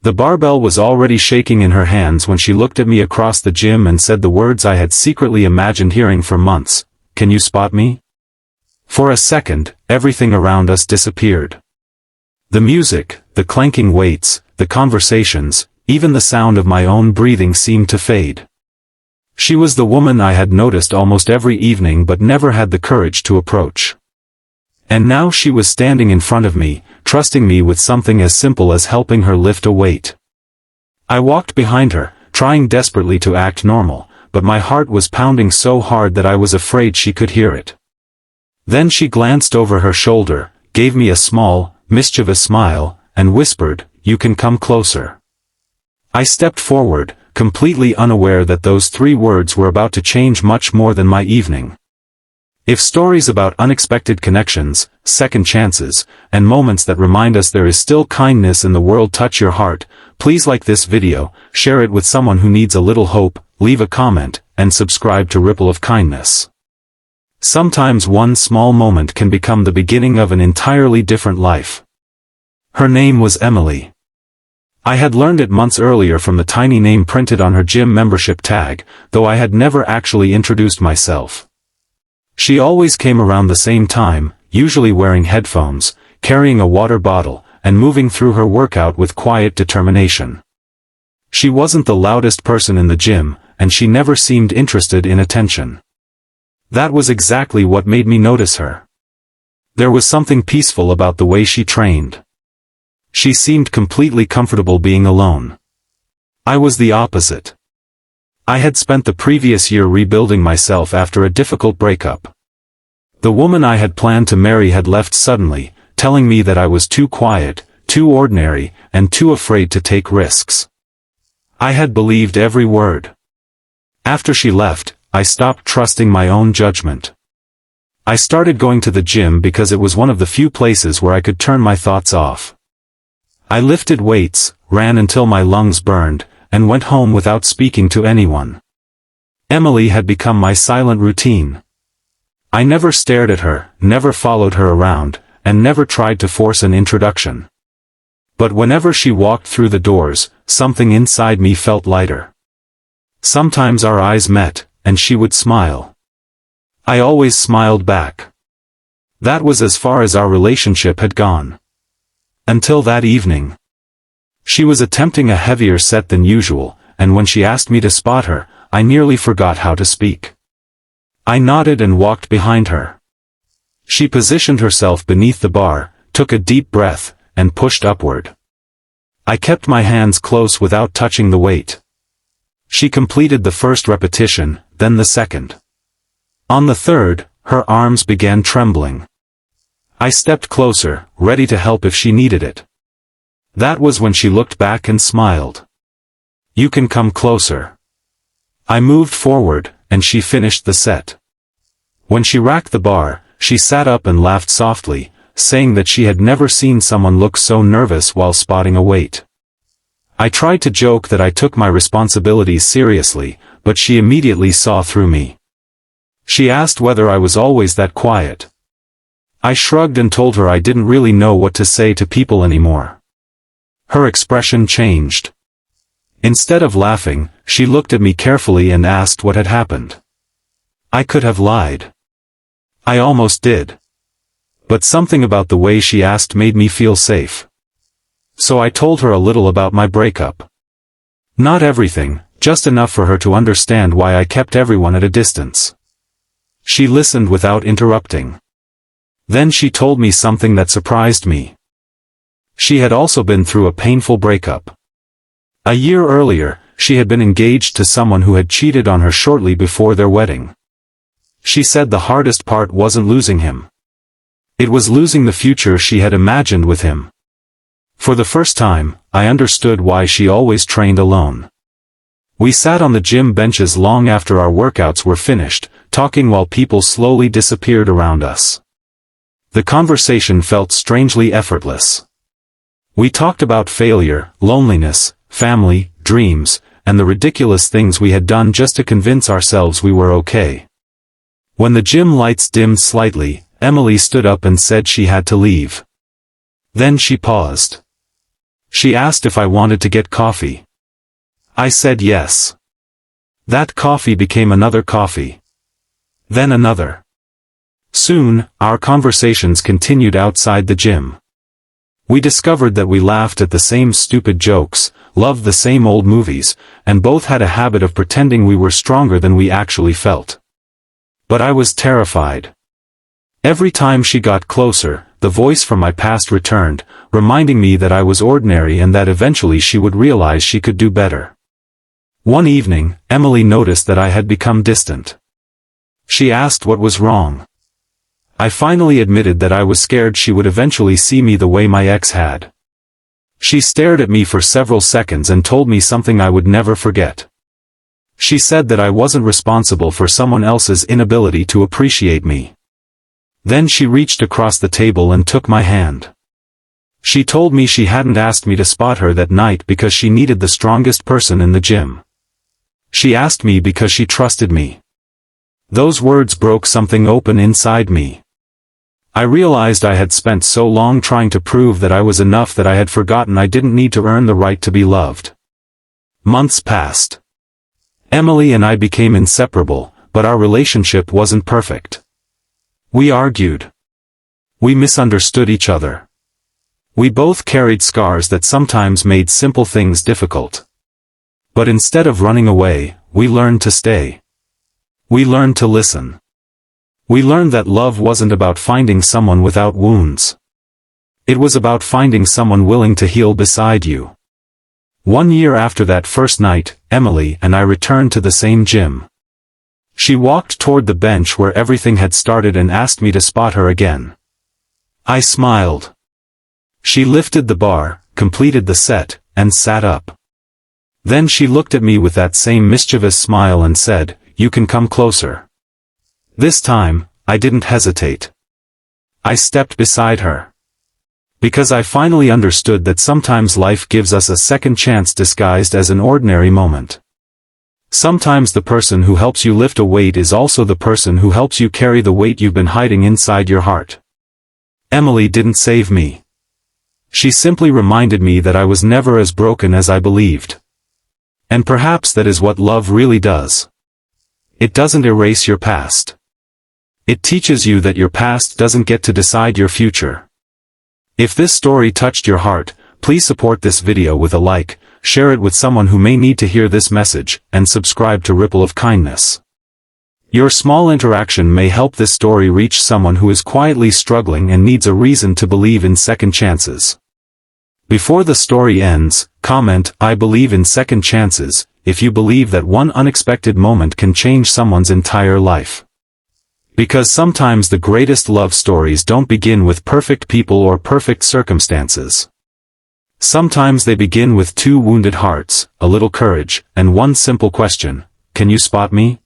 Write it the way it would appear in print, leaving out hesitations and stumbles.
The barbell was already shaking in her hands when she looked at me across the gym and said the words I had secretly imagined hearing for months, "Can you spot me?" For a second, everything around us disappeared. The music, the clanking weights, the conversations, even the sound of my own breathing seemed to fade. She was the woman I had noticed almost every evening but never had the courage to approach. And now she was standing in front of me, trusting me with something as simple as helping her lift a weight. I walked behind her, trying desperately to act normal, but my heart was pounding so hard that I was afraid she could hear it. Then she glanced over her shoulder, gave me a small, mischievous smile, and whispered, "You can come closer." I stepped forward, completely unaware that those 3 words were about to change much more than my evening. If stories about unexpected connections, second chances, and moments that remind us there is still kindness in the world touch your heart, please like this video, share it with someone who needs a little hope, leave a comment, and subscribe to Ripple of Kindness. Sometimes one small moment can become the beginning of an entirely different life. Her name was Emily. I had learned it months earlier from the tiny name printed on her gym membership tag, though I had never actually introduced myself. She always came around the same time, usually wearing headphones, carrying a water bottle, and moving through her workout with quiet determination. She wasn't the loudest person in the gym, and she never seemed interested in attention. That was exactly what made me notice her. There was something peaceful about the way she trained. She seemed completely comfortable being alone. I was the opposite. I had spent the previous year rebuilding myself after a difficult breakup. The woman I had planned to marry had left suddenly, telling me that I was too quiet, too ordinary, and too afraid to take risks. I had believed every word. After she left, I stopped trusting my own judgment. I started going to the gym because it was one of the few places where I could turn my thoughts off. I lifted weights, ran until my lungs burned, and went home without speaking to anyone. Emily had become my silent routine. I never stared at her, never followed her around, and never tried to force an introduction. But whenever she walked through the doors, something inside me felt lighter. Sometimes our eyes met, and she would smile. I always smiled back. That was as far as our relationship had gone. Until that evening. She was attempting a heavier set than usual, and when she asked me to spot her, I nearly forgot how to speak. I nodded and walked behind her. She positioned herself beneath the bar, took a deep breath, and pushed upward. I kept my hands close without touching the weight. She completed the first repetition, then the second. On the third, her arms began trembling. I stepped closer, ready to help if she needed it. That was when she looked back and smiled. "You can come closer." I moved forward, and she finished the set. When she racked the bar, she sat up and laughed softly, saying that she had never seen someone look so nervous while spotting a weight. I tried to joke that I took my responsibilities seriously, but she immediately saw through me. She asked whether I was always that quiet. I shrugged and told her I didn't really know what to say to people anymore. Her expression changed. Instead of laughing, she looked at me carefully and asked what had happened. I could have lied. I almost did. But something about the way she asked made me feel safe. So I told her a little about my breakup. Not everything, just enough for her to understand why I kept everyone at a distance. She listened without interrupting. Then she told me something that surprised me. She had also been through a painful breakup. A year earlier, she had been engaged to someone who had cheated on her shortly before their wedding. She said the hardest part wasn't losing him. It was losing the future she had imagined with him. For the first time, I understood why she always trained alone. We sat on the gym benches long after our workouts were finished, talking while people slowly disappeared around us. The conversation felt strangely effortless. We talked about failure, loneliness, family, dreams, and the ridiculous things we had done just to convince ourselves we were okay. When the gym lights dimmed slightly, Emily stood up and said she had to leave. Then she paused. She asked if I wanted to get coffee. I said yes. That coffee became another coffee. Then another. Soon, our conversations continued outside the gym. We discovered that we laughed at the same stupid jokes, loved the same old movies, and both had a habit of pretending we were stronger than we actually felt. But I was terrified. Every time she got closer, the voice from my past returned, reminding me that I was ordinary and that eventually she would realize she could do better. One evening, Emily noticed that I had become distant. She asked what was wrong. I finally admitted that I was scared she would eventually see me the way my ex had. She stared at me for several seconds and told me something I would never forget. She said that I wasn't responsible for someone else's inability to appreciate me. Then she reached across the table and took my hand. She told me she hadn't asked me to spot her that night because she needed the strongest person in the gym. She asked me because she trusted me. Those words broke something open inside me. I realized I had spent so long trying to prove that I was enough that I had forgotten I didn't need to earn the right to be loved. Months passed. Emily and I became inseparable, but our relationship wasn't perfect. We argued. We misunderstood each other. We both carried scars that sometimes made simple things difficult. But instead of running away, we learned to stay. We learned to listen. We learned that love wasn't about finding someone without wounds. It was about finding someone willing to heal beside you. 1 year after that first night, Emily and I returned to the same gym. She walked toward the bench where everything had started and asked me to spot her again. I smiled. She lifted the bar, completed the set, and sat up. Then she looked at me with that same mischievous smile and said, "You can come closer." This time, I didn't hesitate. I stepped beside her. Because I finally understood that sometimes life gives us a second chance disguised as an ordinary moment. Sometimes the person who helps you lift a weight is also the person who helps you carry the weight you've been hiding inside your heart. Emily didn't save me. She simply reminded me that I was never as broken as I believed. And perhaps that is what love really does. It doesn't erase your past. It teaches you that your past doesn't get to decide your future. If this story touched your heart, please support this video with a like, share it with someone who may need to hear this message, and subscribe to Ripple of Kindness. Your small interaction may help this story reach someone who is quietly struggling and needs a reason to believe in second chances. Before the story ends, comment, "I believe in second chances," if you believe that one unexpected moment can change someone's entire life. Because sometimes the greatest love stories don't begin with perfect people or perfect circumstances. Sometimes they begin with two wounded hearts, a little courage, and one simple question: can you spot me?